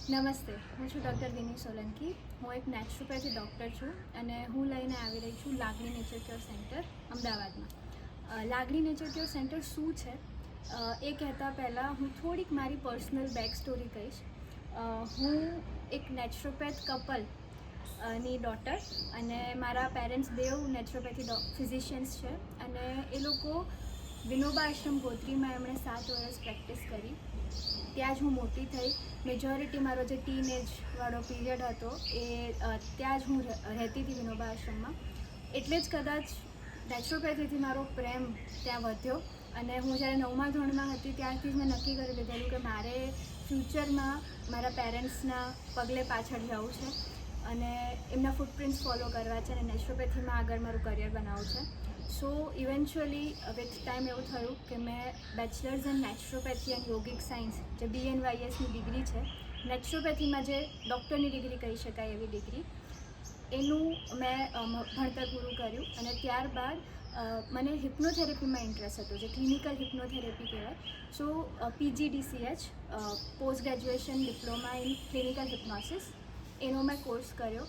નમસ્તે, હું છું ડૉક્ટર વિની સોલંકી. હું એક નેચરોપેથી ડૉક્ટર છું અને હું લઈને આવી રહી છું લાગણી નેચર ક્યોર સેન્ટર અમદાવાદમાં. લાગણી નેચર ક્યોર સેન્ટર શું છે એ કહેતા પહેલાં હું થોડીક મારી પર્સનલ બેક સ્ટોરી કહીશ. હું એક નેચરોપેથ કપલ ની ડોટર અને મારા પેરેન્ટ્સ બેઉ નેચરોપેથી ફિઝિશિયન્સ છે અને એ લોકો વિનોબા આશ્રમ ગોત્રીમાં એમણે 7 વર્ષ પ્રેક્ટિસ કરી. ત્યાં જ હું મોટી થઈ. મેજોરિટી મારો જે ટીન એજવાળો પીરિયડ હતો એ ત્યાં જ હું રહેતી હતી વિનોબા આશ્રમમાં. એટલે જ કદાચ નેચરોપેથીથી મારો પ્રેમ ત્યાં વધ્યો અને હું જ્યારે 9મા ધોરણમાં હતી ત્યારથી જ મેં નક્કી કરી લીધેલું કે મારે ફ્યુચરમાં મારા પેરેન્ટ્સના પગલે પાછળ જવું છે અને એમના ફૂટપ્રિન્ટ્સ ફોલો કરવા છે અને નેચરોપેથીમાં આગળ મારું કરિયર બનાવવું છે. સો ઇવેન્ચ્યુઅલી વિથ ટાઈમ એવું થયું કે મેં bachelors in naturopathy and yogic science જે BNYSની ડિગ્રી છે, નેચરોપેથીમાં જે ડૉક્ટરની ડિગ્રી કહી શકાય એવી ડિગ્રી, એનું મેં ભણતર પૂરું કર્યું અને ત્યારબાદ મને હિપ્નોથેરેપીમાં ઇન્ટરેસ્ટ હતો, જે ક્લિનિકલ હિપ્નોથેરેપી કહેવાય. So PGDCH post graduation diploma in clinical hypnosis એનો મેં કોર્સ કર્યો.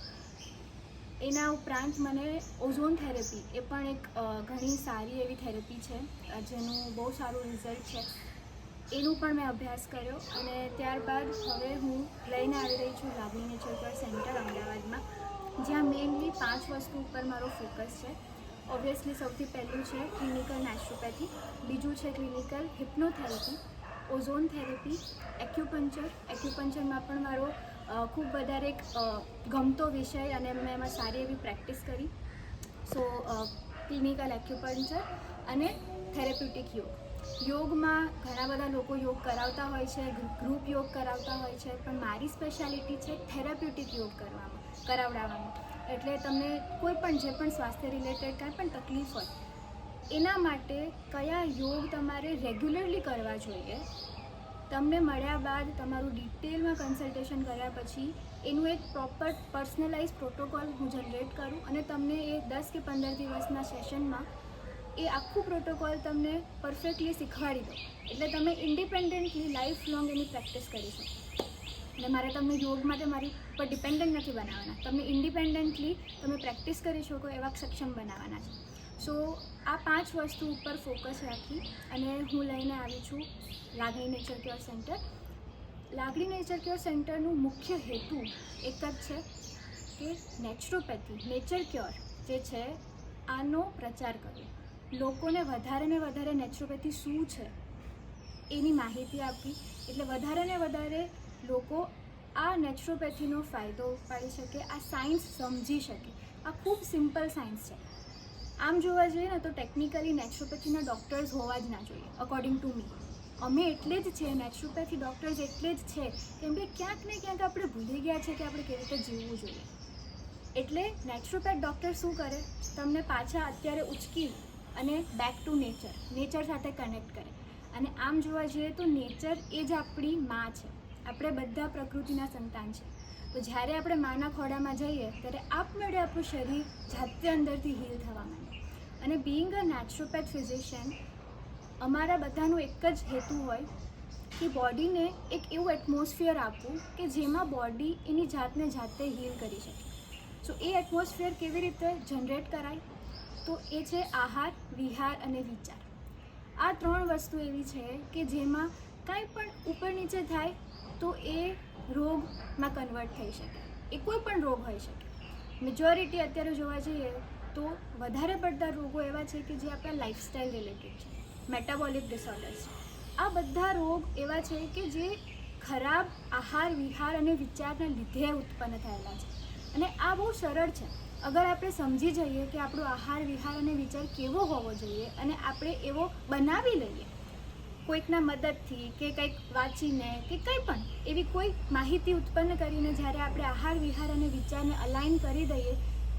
એના ઉપરાંત મને ઓઝોન થેરેપી એ પણ એક ઘણી સારી એવી થેરેપી છે જેનું બહુ સારું રિઝલ્ટ છે, એનું પણ મેં અભ્યાસ કર્યો અને ત્યારબાદ હવે હું લઈને આવી રહી છું લાગણી નેચર ક્યોર સેન્ટર અમદાવાદમાં, જ્યાં મેઇનલી 5 વસ્તુ ઉપર મારો ફોકસ છે. ઓબ્વિયસલી સૌથી પહેલું છે ક્લિનિકલ નેચરોપેથી, બીજું છે ક્લિનિકલ હિપ્નોથેરેપી, ઓઝોન થેરેપી, એક્યુપંચરમાં પણ મારો ખૂબ વધારે એક ગમતો વિષય અને મેં એમાં સારી એવી પ્રેક્ટિસ કરી. સો ક્લિનિકલ એક્યુપંચર અને થેરેપ્યુટિક યોગ. યોગમાં ઘણા બધા લોકો યોગ કરાવતા હોય છે, ગ્રુપ યોગ કરાવતા હોય છે, પણ મારી સ્પેશિયાલિટી છે થેરાપ્યુટિક યોગ કરાવડાવવાનું. એટલે તમને કોઈ પણ જે પણ સ્વાસ્થ્ય રિલેટેડ કાંઈ પણ તકલીફ હોય એના માટે કયા યોગ તમારે રેગ્યુલરલી કરવા જોઈએ, તમને મળ્યા બાદ તમારું ડિટેલમાં કન્સલ્ટેશન કર્યા પછી એનું એક પ્રોપર પર્સનલાઇઝ પ્રોટોકોલ હું જનરેટ કરું અને તમને એ 10 કે 15 દિવસના સેશનમાં એ આખું પ્રોટોકોલ તમને પરફેક્ટલી શીખવાડી દો. એટલે તમે ઇન્ડિપેન્ડન્ટલી લાઈફ લોંગ એની પ્રેક્ટિસ કરી શકો. એટલે મારે તમને યોગ માટે મારી પર ડિપેન્ડન્ટ નથી બનાવવાના, તમને ઇન્ડિપેન્ડન્ટલી તમે પ્રેક્ટિસ કરી શકો એવા સક્ષમ બનાવવાના છે. સો આ 5 વસ્તુ ઉપર ફોકસ રાખી અને હું લઈને આવી છું લાગણી નેચર ક્યોર સેન્ટર. લાગણી નેચર ક્યોર સેન્ટરનું મુખ્ય હેતુ એક જ છે કે નેચરોપેથી, નેચર ક્યોર જે છે આનો પ્રચાર કરવો, લોકોને વધારે ને વધારે નેચરોપેથી શું છે એની માહિતી આપવી, એટલે વધારે ને વધારે લોકો આ નેચરોપેથીનો ફાયદો ઉપાડી શકે, આ સાયન્સ સમજી શકે. આ ખૂબ સિમ્પલ સાયન્સ છે. આમ જોવા જઈએ ને તો ટેકનિકલી નેચરોપેથીના ડૉક્ટર્સ હોવા જ ના જોઈએ અકોર્ડિંગ ટુ મી. અમે એટલે જ છે નેચરોપેથી ડૉક્ટર્સ એટલે જ છે કેમ કે ક્યાંક ને ક્યાંક આપણે ભૂલી ગયા છે કે આપણે કેવી રીતે જીવવું જોઈએ. એટલે નેચરોપેથ ડૉક્ટર શું કરે, તમને પાછા અત્યારે ઉચકી અને બેક ટુ નેચર સાથે કનેક્ટ કરે. અને આમ જોવા જઈએ તો નેચર એ જ આપણી માં છે, આપણે બધા પ્રકૃતિના સંતાન છે. તો જ્યારે આપણે માના ખોળામાં જઈએ ત્યારે આપમેળે આપણું શરીર જાતે અંદરથી હીલ થવા માંડે. અને બિંગ અ નેચરોપેથ ફિઝિશિયન અમારા બધાનું એક જ હેતુ હોય કે બોડીને એક એવું એટમોસ્ફિયર આપવું કે જેમાં બોડી એની જાતને જાતે હીલ કરી શકે. સો એ એટમોસ્ફિયર કેવી રીતે જનરેટ કરાય, તો એ છે આહાર, વિહાર અને વિચાર. આ 3 વસ્તુ એવી છે કે જેમાં કાંઈ પણ ઉપર નીચે થાય તો એ રોગમાં કન્વર્ટ થઈ શકે. એ કોઈ પણ રોગ હોઈ શકે. મેજોરિટી અત્યારે જોવા જઈએ તો વધારે પડતા રોગો એવા છે કે જે આપણા લાઇફસ્ટાઈલ રિલેટેડ છે, મેટાબોલિક ડિસઓર્ડર્સ છે. આ બધા રોગ એવા છે કે જે ખરાબ આહાર, વિહાર અને વિચારના લીધે ઉત્પન્ન થયેલા છે. અને આ બહુ સરળ છે. અગર આપણે સમજી જઈએ કે આપણો આહાર, વિહાર અને વિચાર કેવો હોવો જોઈએ અને આપણે એવો બનાવી લઈએ કોઈકના મદદથી કે કંઈક વાંચીને કે કંઈ પણ એવી કોઈ માહિતી ઉત્પન્ન કરીને, જ્યારે આપણે આહાર, વિહાર અને વિચારને અલાઇન કરી દઈએ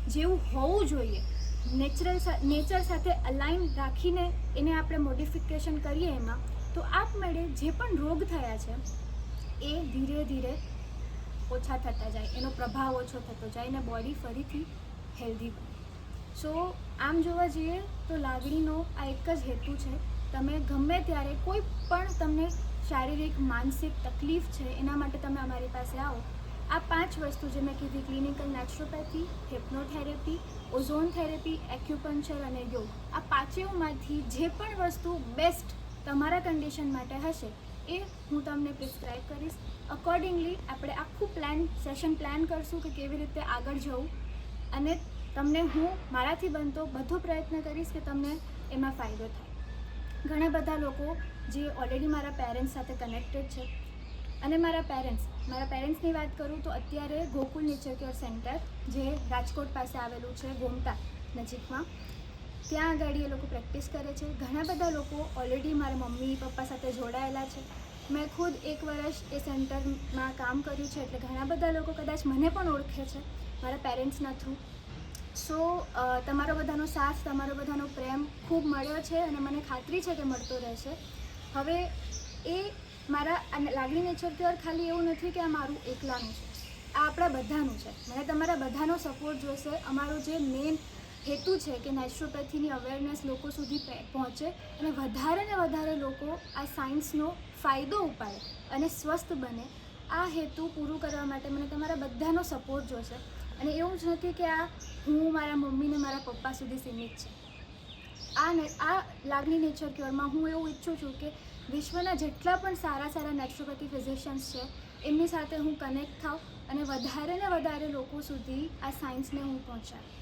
જેવું હોવું જોઈએ, નેચર સાથે અલાઇન રાખીને એને આપણે મોડિફિકેશન કરીએ એમાં, તો આપમેળે જે પણ રોગ થયા છે એ ધીરે ધીરે ઓછા થતા જાય, એનો પ્રભાવ ઓછો થતો જાય અને બોડી ફરીથી હેલ્ધી બને. સો આમ જોવા જઈએ તો લાગણીનો આ એક જ હેતુ છે, તમે ગમે ત્યારે કોઈ પણ તમને શારીરિક માનસિક તકલીફ છે એના માટે તમે અમારી પાસે આવો. આ 5 વસ્તુ જે મેં કીધી, clinical naturopathy, hypnotherapy, ozone therapy, acupuncture અને યોગ, આ પાંચેયમાંથી જે પણ વસ્તુ બેસ્ટ તમારા કન્ડિશન માટે હશે એ હું તમને પ્રિસ્ક્રાઇબ કરીશ. અકોર્ડિંગલી આપણે આખું સેશન પ્લાન કરશું કે કેવી રીતે આગળ જવું, અને તમને હું મારાથી બનતો બધો પ્રયત્ન કરીશ કે તમને એમાં ફાયદો થાય. ઘણા બધા લોકો જે ઓલરેડી મારા પેરેન્ટ્સ સાથે કનેક્ટેડ છે, અને મારા પેરેન્ટ્સની વાત કરું તો અત્યારે ગોકુલ નેચર કેર સેન્ટર જે રાજકોટ પાસે આવેલું છે, ગોમતા નજીકમાં, ત્યાં આગળ એ લોકો પ્રેક્ટિસ કરે છે. ઘણા બધા લોકો ઓલરેડી મારા મમ્મી પપ્પા સાથે જોડાયેલા છે. મેં ખુદ 1 વર્ષ એ સેન્ટરમાં કામ કર્યું છે, એટલે ઘણા બધા લોકો કદાચ મને પણ ઓળખે છે મારા પેરેન્ટ્સના થ્રુ. સો તમારો બધાનો સાથ, તમારો બધાનો પ્રેમ ખૂબ મળ્યો છે અને મને ખાતરી છે કે મળતો રહેશે. હવે એ મારા લાગણી નેચર કેર ખાલી એવું નથી કે આ મારું એકલાનું છે, આ આપણા બધાનું છે. મને તમારા બધાનો સપોર્ટ જોઈશે. અમારો જે મેઇન હેતુ છે કે નેચરોપેથીની અવેરનેસ લોકો સુધી પહોંચે અને વધારે ને વધારે લોકો આ સાયન્સનો ફાયદો ઉપાડે અને સ્વસ્થ બને. આ હેતુ પૂરું કરવા માટે મને તમારા બધાનો સપોર્ટ જોઈશે. અને એવું જ નથી કે આ હું મારા મમ્મી ને મારા પપ્પા સુધી સીમિત છે. આ લાગણી નેચર ક્યોરમાં હું એવું ઈચ્છું છું કે વિશ્વના જેટલા પણ સારા નેચરોપેથી ફિઝિશિયન્સ છે એમની સાથે હું કનેક્ટ થાઉં અને વધારે ને વધારે લોકો સુધી આ સાયન્સને હું પહોંચાડું.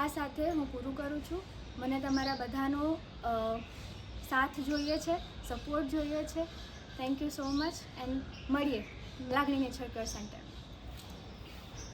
આ સાથે હું પૂરું કરું છું. મને તમારા બધાનો સાથ જોઈએ છે, સપોર્ટ જોઈએ છે. Thank you so much, and મળીએ લાગણી નેચર કેર સેન્ટર.